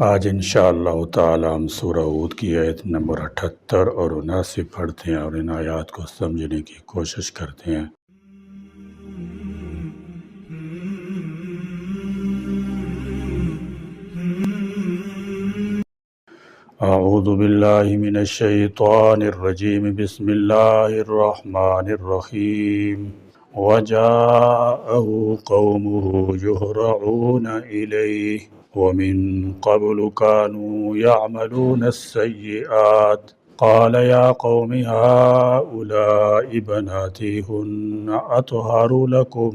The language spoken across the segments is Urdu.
آج انشاءاللہ تعالی ہم سورہ ہود کی آیت نمبر 78 اور 79 پڑھتے ہیں اور ان آیات کو سمجھنے کی کوشش کرتے ہیں۔ اعوذ باللہ من الشیطان الرجیم، بسم اللہ الرحمن الرحیم۔ وَجَاءَهُ قَوْمُهُ يُهْرَعُونَ إِلَيْهِ وَمِن قَبْلُ كَانُوا يَعْمَلُونَ السَّيِّئَاتِ قَالَ يَا قَوْمِ هَؤُلَاءِ بَنَاتِي هُنَّ أَطْهَرُ لَكُمْ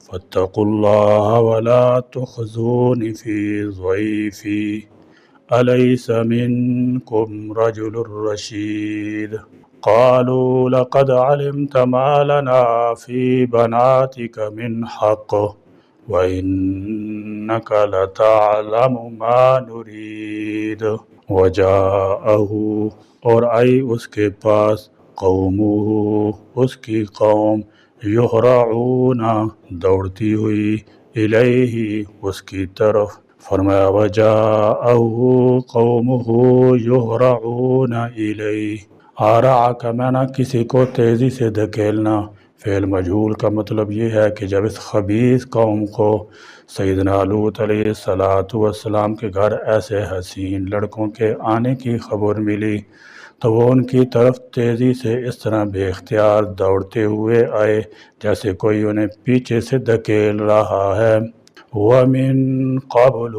فَاتَّقُوا اللَّهَ وَلَا تُخْزُونِ فِي ضَيْفِي أَلَيْسَ مِنكُمْ رَجُلٌ رَّشِيدٌ قَالُوا لَقَدْ عَلِمْتَ مَا لَنَا فِي بَنَاتِكَ مِنْ حَقٍّ وَإِنَّكَ لَتَعْلَمُ مَا نُرِيدُ وَجَاءَهُ اور آئی اس کے پاس قومہ اس کی قوم یہرعون دوڑتی ہوئی الیہ اس کی طرف۔ فرمایا وَجَاءَهُ قَوْمُهُ يُهْرَعُونَ إِلَيْهِ، آرع کا معنی کسی کو تیزی سے دھکیلنا۔ فعل مجہول کا مطلب یہ ہے کہ جب اس خبیث قوم کو سیدنا لوط علیہ السلام کے گھر ایسے حسین لڑکوں کے آنے کی خبر ملی تو وہ ان کی طرف تیزی سے اس طرح بے اختیار دوڑتے ہوئے آئے جیسے کوئی انہیں پیچھے سے دھکیل رہا ہے۔ وَمِن قَبْلُ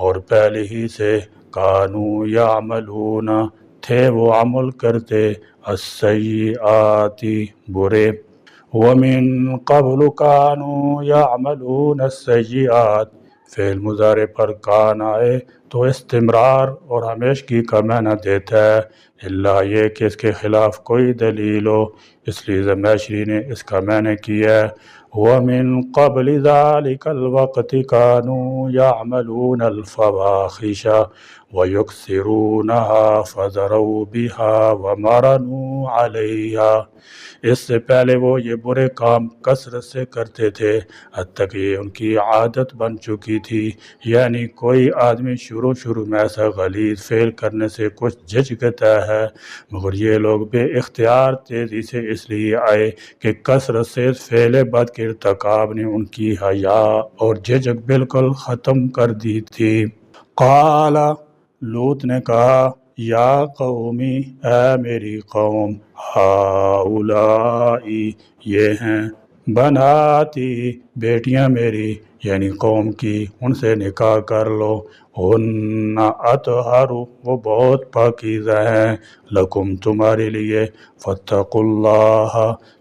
اور پہلے ہی سے کانوا یعملون تھے وہ عمل کرتے السیئات برے۔ وَمِن قَبْلُ كَانُوا يَعْمَلُونَ السَّيِّئَاتِ فعل مضارع پر کان آئے تو استمرار اور ہمیشگی کا معنی دیتا ہے، اللہ یہ کہ اس کے خلاف کوئی دلیل ہو، اس لیے زمخشری نے اس کا معنی کیا ہے وَمِن قَبْلِ ذَلِكَ الْوَقْتِ كَانُوا يَعْمَلُونَ الْفَوَاحِشَ وَيُكْثِرُونَهَا فَذَرَوْا بِهَا وَمَرَنُوا عَلَيْهَا، اس سے پہلے وہ یہ برے کام کثرت سے کرتے تھے حتیٰ کہ یہ ان کی عادت بن چکی تھی۔ یعنی کوئی آدمی شروع میں ایسا غلیظ فعل کرنے سے کچھ جھجکتا ہے، مگر یہ لوگ بے اختیار تیزی سے اس لیے آئے کہ کثرت سے فعل بد کے ارتکاب نے ان کی حیا اور جھجک بالکل ختم کر دی تھی۔ قال لوط نے کہا یا قومی اے میری قوم، ہؤلائی یہ ہیں، بناتی بیٹیاں میری یعنی قوم کی، ان سے نکاح کر لو، ہن اطہر وہ بہت پاکیزہ ہیں، لکم تمہارے لیے، فاتقوا اللہ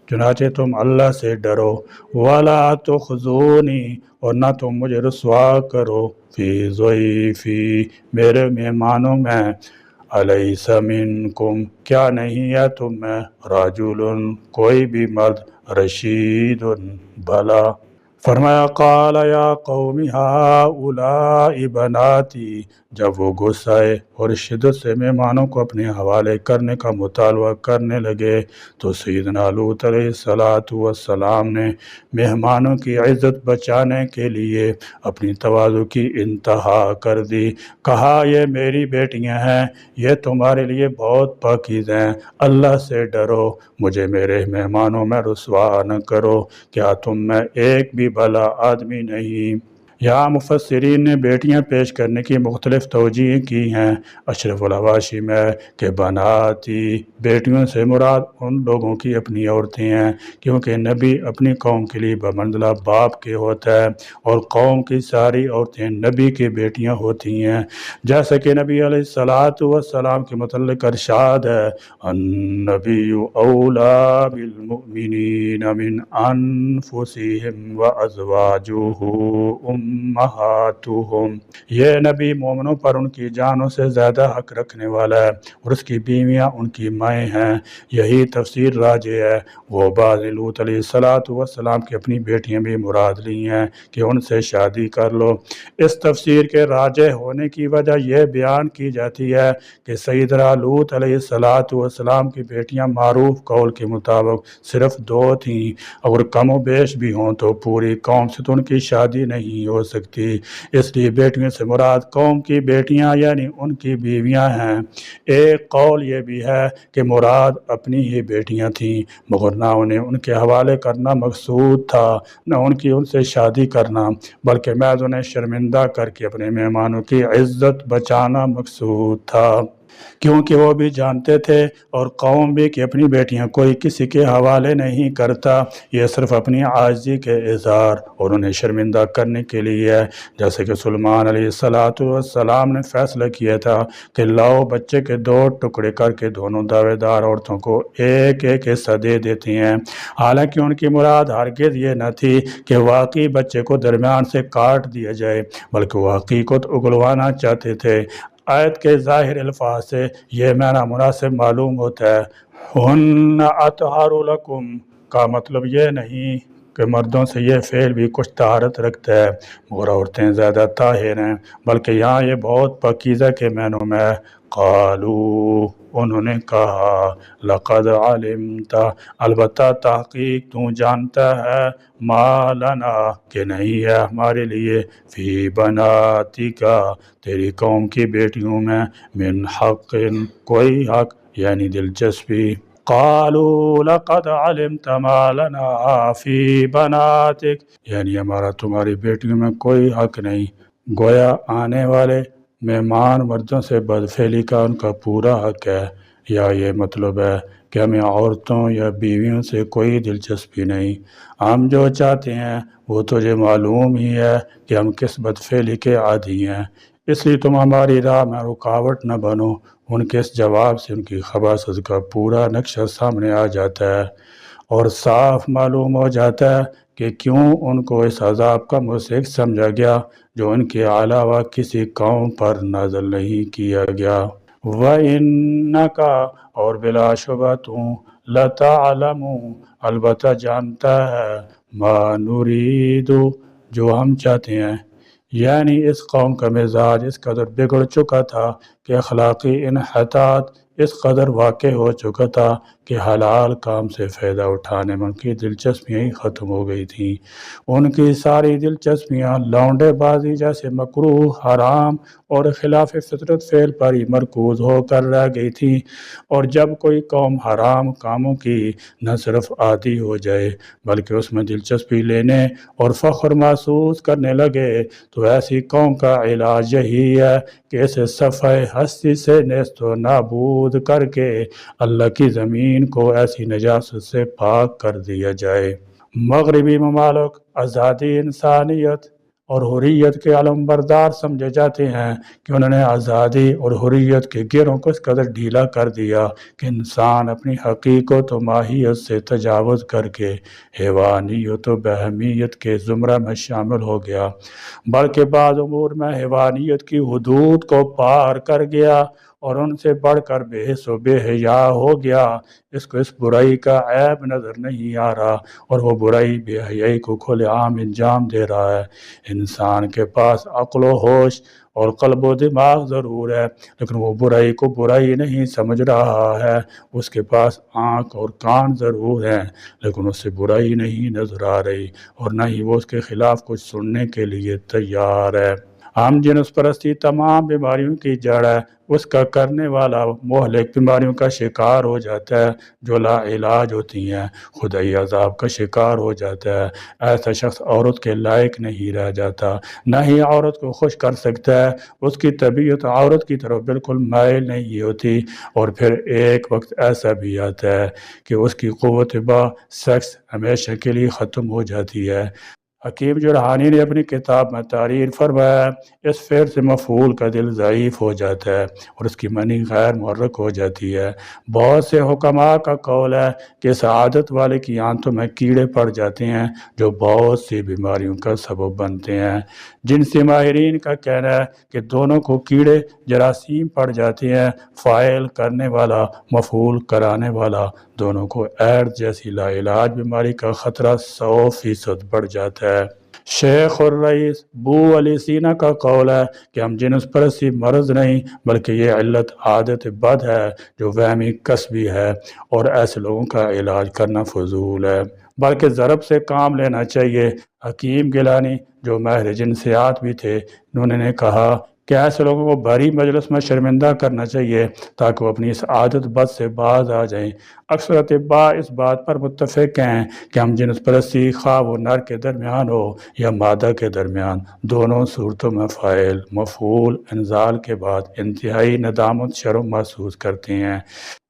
چنانچہ تم اللہ سے ڈرو، ولا تخزونی اور نہ تم مجھے رسوا کرو، فی ضیفی میرے مہمانوں میں، الیس منکم کیا نہیں ہے تم میں، رجل کوئی بھی مرد، رشید بھلا۔ فرمایا قال یا قوم ہؤلاء بناتی، جب وہ غصے اور شدت سے مہمانوں کو اپنے حوالے کرنے کا مطالبہ کرنے لگے تو سیدنا لوط علیہ السلام نے مہمانوں کی عزت بچانے کے لیے اپنی تواضع کی انتہا کر دی، کہا یہ میری بیٹیاں ہیں، یہ تمہارے لیے بہت پاکیزہ ہیں، اللہ سے ڈرو، مجھے میرے مہمانوں میں رسوا نہ کرو، کیا تم میں ایک بھی بھلا آدمی نہیں؟ یہاں مفسرین نے بیٹیاں پیش کرنے کی مختلف توجیہیں کی ہیں۔ اشرف الحواشی میں کہ بناتی بیٹیوں سے مراد ان لوگوں کی اپنی عورتیں ہیں، کیونکہ نبی اپنی قوم کے لیے بمنزلہ باپ کے ہوتا ہے اور قوم کی ساری عورتیں نبی کی بیٹیاں ہوتی ہیں، جیسا کہ نبی علیہ السلام کے متعلق ارشاد ہے النبی اولیٰ بالمؤمنین من انفسہم وازواجہ امہاتہم، یہ نبی مومنوں پر ان کی جانوں سے زیادہ حق رکھنے والا ہے اور اس کی بیویاں ان کی مائیں ہیں۔ یہی تفسیر راجح ہے۔ وہ بعض لوط علیہ السلام کی اپنی بیٹیاں بھی مراد لی ہیں کہ ان سے شادی کر لو۔ اس تفسیر کے راجح ہونے کی وجہ یہ بیان کی جاتی ہے کہ سیدنا لوط علیہ السلام کی بیٹیاں معروف قول کے مطابق صرف 2 تھیں، اگر کم و بیش بھی ہوں تو پوری قوم سے تو ان کی شادی نہیں ہو سکتی، اس لیے بیٹیوں سے مراد قوم کی بیٹیاں یعنی ان کی بیویاں ہیں۔ ایک قول یہ بھی ہے کہ مراد اپنی ہی بیٹیاں تھیں، مگر نہ انہیں ان کے حوالے کرنا مقصود تھا، نہ ان سے شادی کرنا، بلکہ محض انہیں شرمندہ کر کے اپنے مہمانوں کی عزت بچانا مقصود تھا، کیونکہ وہ بھی جانتے تھے اور قوم بھی کہ اپنی بیٹیاں کوئی کسی کے حوالے نہیں کرتا، یہ صرف اپنی عاجزی کے اظہار اور انہیں شرمندہ کرنے کے لیے ہے، جیسے کہ سلیمان علیہ السلام نے فیصلہ کیا تھا کہ لاؤ بچے کے 2 ٹکڑے کر کے دونوں دعوے دار عورتوں کو ایک ایک حصہ دے دیتی ہیں، حالانکہ ان کی مراد ہرگز یہ نہ تھی کہ واقعی بچے کو درمیان سے کاٹ دیا جائے، بلکہ وہ حقیقت اگلوانا چاہتے تھے۔ آیت کے ظاہر الفاظ سے یہ معنی مناسب معلوم ہوتا ہے۔ ہن اطہر لکم کا مطلب یہ نہیں کہ مردوں سے یہ فعل بھی کچھ طہارت رکھتا ہے، مگر عورتیں زیادہ طاہر ہیں، بلکہ یہاں یہ بہت پاکیزہ کے معنوں میں ہے۔ قالو انہوں نے کہا، لقد علمت البتہ تحقیق تو جانتا ہے، ما لنا کہ نہیں ہے ہمارے لیے، فی بناتک تیری قوم کی بیٹیوں میں، من حق کوئی حق یعنی دلچسپی۔ قالوا لقد علمت ما لنا فی بناتک یعنی ہمارا تمہاری بیٹیوں میں کوئی حق نہیں، گویا آنے والے مہمان مردوں سے بدفعلی کا ان کا پورا حق ہے، یا یہ مطلب ہے کہ ہمیں عورتوں یا بیویوں سے کوئی دلچسپی نہیں، ہم جو چاہتے ہیں وہ تجھے معلوم ہی ہے کہ ہم کس بدفعلی کے عادی ہیں، اس لیے تم ہماری راہ میں رکاوٹ نہ بنو۔ ان کے اس جواب سے ان کی خباثت کا پورا نقشہ سامنے آ جاتا ہے اور صاف معلوم ہو جاتا ہے کہ کیوں ان کو اس عذاب کا مستحق سمجھا گیا جو ان کے علاوہ کسی قوم پر نازل نہیں کیا گیا۔ وَإِنَّكَ اور بلا شبہ تم لَتَعْلَمُ البتہ جانتا ہے، ما نرید جو ہم چاہتے ہیں، یعنی اس قوم کا مزاج اس قدر بگڑ چکا تھا کہ اخلاقی انحطاط اس قدر واقع ہو چکا تھا کہ حلال کام سے فائدہ اٹھانے میں ان کی دلچسپیاں ہی ختم ہو گئی تھیں، ان کی ساری دلچسپیاں لونڈے بازی جیسے مکروہ، حرام اور خلاف فطرت فعل پر ہی مرکوز ہو کر رہ گئی تھیں، اور جب کوئی قوم حرام کاموں کی نہ صرف عادی ہو جائے بلکہ اس میں دلچسپی لینے اور فخر محسوس کرنے لگے تو ایسی قوم کا علاج یہی ہے کہ اسے صفحہ ہستی سے نیست و نابود کر کے اللہ کی زمین کو ایسی نجاست سے پاک کر دیا جائے۔ مغربی ممالک آزادی، انسانیت اور حریت کے علم بردار سمجھے جاتے ہیں کہ انہوں نے آزادی اور حریت کے گروں کو اس قدر ڈھیلا کر دیا کہ انسان اپنی حقیقت و ماہیت سے تجاوز کر کے حیوانیت و بہیمیت کے زمرہ میں شامل ہو گیا، بلکہ بعض امور میں حیوانیت کی حدود کو پار کر گیا اور ان سے بڑھ کر بے حس و بے حیا ہو گیا۔ اس کو اس برائی کا عیب نظر نہیں آ رہا اور وہ برائی بے حیائی کو کھلے عام انجام دے رہا ہے۔ انسان کے پاس عقل و ہوش اور قلب و دماغ ضرور ہے، لیکن وہ برائی کو برائی نہیں سمجھ رہا ہے، اس کے پاس آنکھ اور کان ضرور ہیں لیکن اس سے برائی نہیں نظر آ رہی اور نہ ہی وہ اس کے خلاف کچھ سننے کے لیے تیار ہے۔ ہم جنس پرستی تمام بیماریوں کی جڑ ہے، اس کا کرنے والا مہلک بیماریوں کا شکار ہو جاتا ہے جو لا علاج ہوتی ہیں، خدائی عذاب کا شکار ہو جاتا ہے۔ ایسا شخص عورت کے لائق نہیں رہ جاتا، نہ ہی عورت کو خوش کر سکتا ہے، اس کی طبیعت عورت کی طرف بالکل مائل نہیں ہوتی، اور پھر ایک وقت ایسا بھی آتا ہے کہ اس کی قوت با سیکس ہمیشہ کے لیے ختم ہو جاتی ہے۔ حکیم جرحانی نے اپنی کتاب میں تحریر فرمایا، اس فعل سے مفعول کا دل ضعیف ہو جاتا ہے اور اس کی منی غیر محرک ہو جاتی ہے۔ بہت سے حکماء کا قول ہے کہ اس عادت والے کی آنتوں میں کیڑے پڑ جاتے ہیں جو بہت سی بیماریوں کا سبب بنتے ہیں۔ جنسی ماہرین کا کہنا ہے کہ دونوں کو کیڑے جراثیم پڑ جاتے ہیں، فاعل کرنے والا، مفعول کرانے والا، دونوں کو ایڈز جیسی لا علاج بیماری کا خطرہ 100% بڑھ جاتا ہے۔ شیخ الرئیس بو علی سینا کا قول ہے کہ ہم جنس پرستی مرض نہیں بلکہ یہ علت عادت بد ہے جو وہمی کسبی ہے، اور ایسے لوگوں کا علاج کرنا فضول ہے۔ بلکہ ضرب سے کام لینا چاہیے۔ حکیم گیلانی جو ماہر جنسیات بھی تھے، انہوں نے کہا کہ ایسے لوگوں کو بڑی مجلس میں شرمندہ کرنا چاہیے تاکہ وہ اپنی اس عادت بد سے باز آ جائیں۔ اکثر اطباء اس بات پر متفق ہیں کہ ہم جنس پرستی خواہ وہ نر کے درمیان ہو یا مادہ کے درمیان، دونوں صورتوں میں فاعل مفعول انزال کے بعد انتہائی ندامت شرم محسوس کرتے ہیں،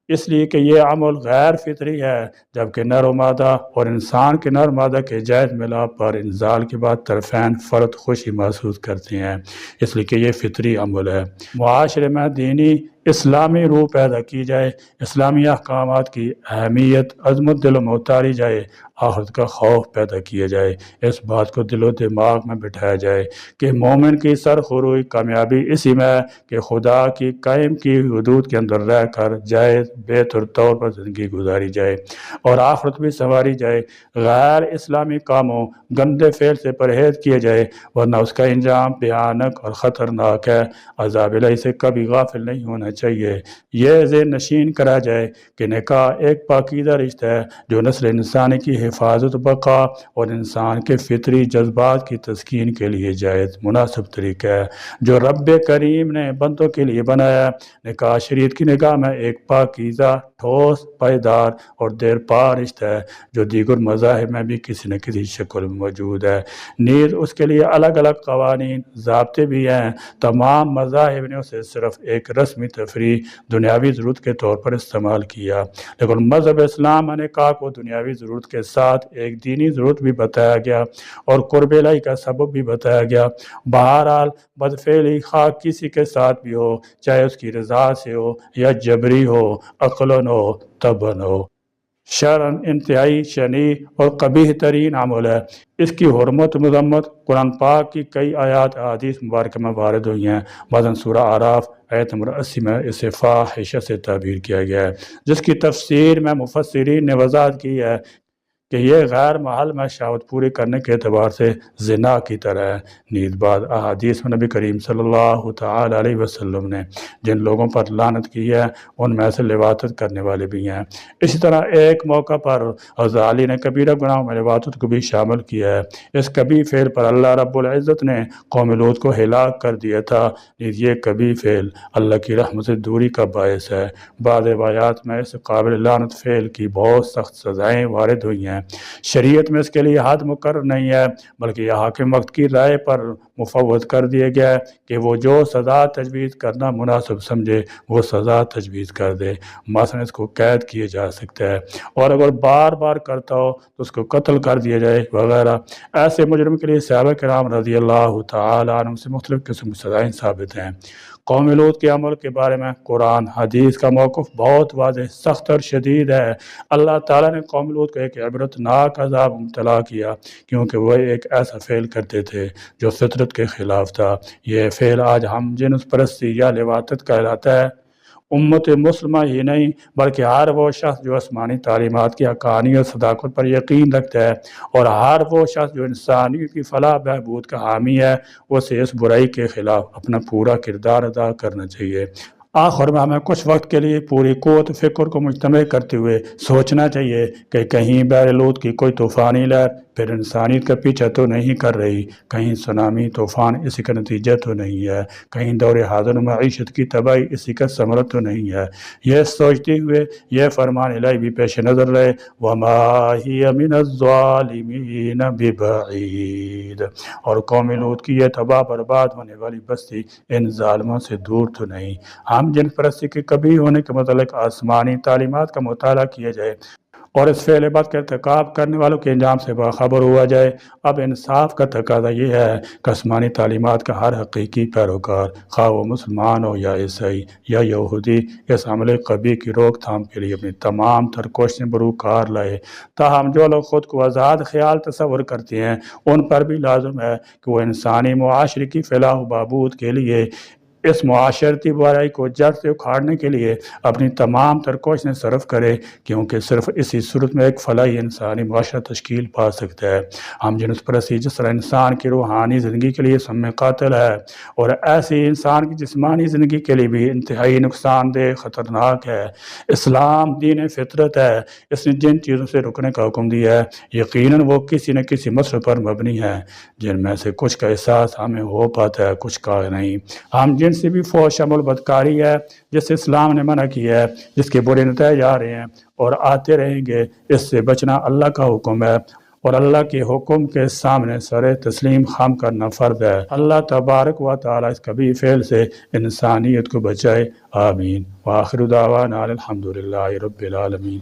اس لیے کہ یہ عمل غیر فطری ہے، جبکہ نر و مادہ اور انسان کے نر مادہ کے جائز ملاپ پر انزال کے بعد طرفین فرد خوشی محسوس کرتے ہیں، اس لیے کہ یہ فطری عمل ہے۔ معاشرے میں دینی اسلامی روح پیدا کی جائے، اسلامی احکامات کی اہمیت عظمت دلوں میں اتاری جائے، آخرت کا خوف پیدا کیا جائے، اس بات کو دل و دماغ میں بٹھایا جائے کہ مومن کی سرخروئی کامیابی اسی میں ہے کہ خدا کی قائم کی حدود کے اندر رہ کر جائز بہتر طور پر زندگی گزاری جائے اور آخرت بھی سنواری جائے، غیر اسلامی کاموں گندے فعل سے پرہیز کیا جائے، ورنہ اس کا انجام بھیانک اور خطرناک ہے۔ عذاب الہی سے کبھی غافل نہیں ہونا چاہیے۔ یہ ذہن نشین کرا جائے کہ نکاح ایک پاکیزہ رشتہ ہے جو نسل انسانی کی حفاظت بقا اور انسان کے فطری جذبات کی تسکین کے لیے جائز مناسب طریقہ ہے جو رب کریم نے بندوں کے لیے بنایا ہے۔ نکاح شریعت کی نگاہ میں ایک پاکیزہ، ٹھوس، پائیدار اور دیر پا رشتہ ہے جو دیگر مذاہب میں بھی کسی نہ کسی شکل میں موجود ہے، نیز اس کے لیے الگ الگ قوانین ضابطے بھی ہیں۔ تمام مذاہب نے اسے صرف ایک رسمی تفریح دنیاوی ضرورت کے طور پر استعمال کیا، لیکن مذہب اسلام میں نکاح کو دنیاوی ضرورت کے ساتھ ایک دینی ضرورت بھی بتایا گیا اور قرب الہی کا سبب بھی بتایا گیا۔ بہرحال بدفعلی خواہ کسی کے ساتھ بھی ہو، چاہے اس کی رضا سے ہو یا جبری ہو، عقلاً ہو طبعاً ہو، شرعاً انتہائی شنیع اور قبیح ترین عمل ہے۔ اس کی حرمت و مذمت قرآن پاک کی کئی آیات احادیث مبارکہ میں وارد ہوئی ہیں، مثلاً سورہ اعراف آیت نمبر 80 میں اسے فاحشہ سے تعبیر کیا گیا ہے، جس کی تفسیر میں مفسرین نے وضاحت کی ہے کہ یہ غیر محل میں شہوت پوری کرنے کے اعتبار سے زنا کی طرح ہے۔ نیز بعض احادیث میں نبی کریم صلی اللہ تعالی علیہ وسلم نے جن لوگوں پر لعنت کی ہے ان میں سے لواطت کرنے والے بھی ہیں۔ اسی طرح ایک موقع پر غزالی نے کبیرہ گناہوں میں لواطت کو بھی شامل کیا ہے۔ اس کبھی فعل پر اللہ رب العزت نے قوم لوط کو ہلاک کر دیا تھا، نیز یہ کبھی فعل اللہ کی رحمت سے دوری کا باعث ہے۔ بعض روایات میں اس قابل لعنت فعل کی بہت سخت سزائیں وارد ہوئی ہیں۔ شریعت میں اس کے لیے حد مقرر نہیں ہے، بلکہ یہ حاکم وقت کی رائے پر مفوض کر دیا گیا ہے کہ وہ جو سزا تجویز کرنا مناسب سمجھے وہ سزا تجویز کر دے، مثلا اس کو قید کیا جا سکتا ہے، اور اگر بار بار کرتا ہو تو اس کو قتل کر دیا جائے وغیرہ۔ ایسے مجرم کے لیے صحابہ کرام رضی اللہ تعالی عنہم سے مختلف قسم کی سزائیں ثابت ہیں۔ قوم لوط کے عمل کے بارے میں قرآن حدیث کا موقف بہت واضح، سخت اور شدید ہے۔ اللہ تعالیٰ نے قوم لوط کو ایک عبرت ناک عذاب مبتلا کیا کیونکہ وہ ایک ایسا فعل کرتے تھے جو فطرت کے خلاف تھا۔ یہ فعل آج ہم جنس پرستی یا لواطت کہلاتا ہے۔ امت مسلمہ ہی نہیں بلکہ ہر وہ شخص جو آسمانی تعلیمات کی حقانی اور صداقت پر یقین رکھتا ہے اور ہر وہ شخص جو انسانیت کی فلاح بہبود کا حامی ہے، اسے اس برائی کے خلاف اپنا پورا کردار ادا کرنا چاہیے۔ آخر میں ہمیں کچھ وقت کے لیے پوری قوت فکر کو مجتمع کرتے ہوئے سوچنا چاہیے کہ کہیں بحر لوط کی کوئی طوفانی لہر پھر انسانیت کا پیچھا تو نہیں کر رہی، کہیں سونامی طوفان اسی کا نتیجہ تو نہیں ہے، کہیں دور حاضر معیشت کی تباہی اسی کا ثمرہ تو نہیں ہے۔ یہ سوچتے ہوئے یہ فرمان الہی بھی پیش نظر رہے، وَمَا هِيَ مِنَ الظَّالِمِينَ بِبَعِيدٍ، اور قوم لوط کی یہ تباہ برباد ہونے والی بستی ان ظالموں سے دور تو نہیں۔ ہم جن پرستی کے کبھی ہونے کے متعلق آسمانی تعلیمات کا مطالعہ کیا جائے اور اس فعل بد کا ارتکاب کرنے والوں کے انجام سے باخبر ہوا جائے۔ اب انصاف کا تقاضا یہ ہے کہ آسمانی تعلیمات کا ہر حقیقی پیروکار، خواہ وہ مسلمان ہو یا عیسائی یا یہودی، اس عمل قبیح کی روک تھام کے لیے اپنی تمام تر کوششیں بروکار لائے۔ تاہم جو لوگ خود کو آزاد خیال تصور کرتے ہیں ان پر بھی لازم ہے کہ وہ انسانی معاشرے کی فلاح و بہبود کے لیے اس معاشرتی برائی کو جڑ سے اکھاڑنے کے لیے اپنی تمام تر کوششیں صرف کرے، کیونکہ صرف اسی صورت میں ایک فلاحی انسانی معاشرہ تشکیل پا سکتا ہے۔ ہم جنس پرستی جس طرح انسان کی روحانی زندگی کے لیے سم قاتل ہے، اور ایسی انسان کی جسمانی زندگی کے لیے بھی انتہائی نقصان دہ خطرناک ہے۔ اسلام دین فطرت ہے، اس نے جن چیزوں سے رکنے کا حکم دیا ہے یقیناً وہ کسی نہ کسی مسئلے پر مبنی ہے، جن میں سے کچھ کا احساس ہمیں ہو پاتا ہے، کچھ کا نہیں۔ ہم جن سے بھی فحش عمل بدکاری ہے جس سے اسلام نے منع کیا ہے، جس کے برے نتائج آ رہے ہیں اور آتے رہیں گے، اس سے بچنا اللہ کا حکم ہے، اور اللہ کے حکم کے سامنے سر تسلیم خم کرنا فرض ہے۔ اللہ تبارک و تعالی اس کبھی فعل سے انسانیت کو بچائے، آمین۔ وآخر دعوانا الحمدللہ رب العالمین۔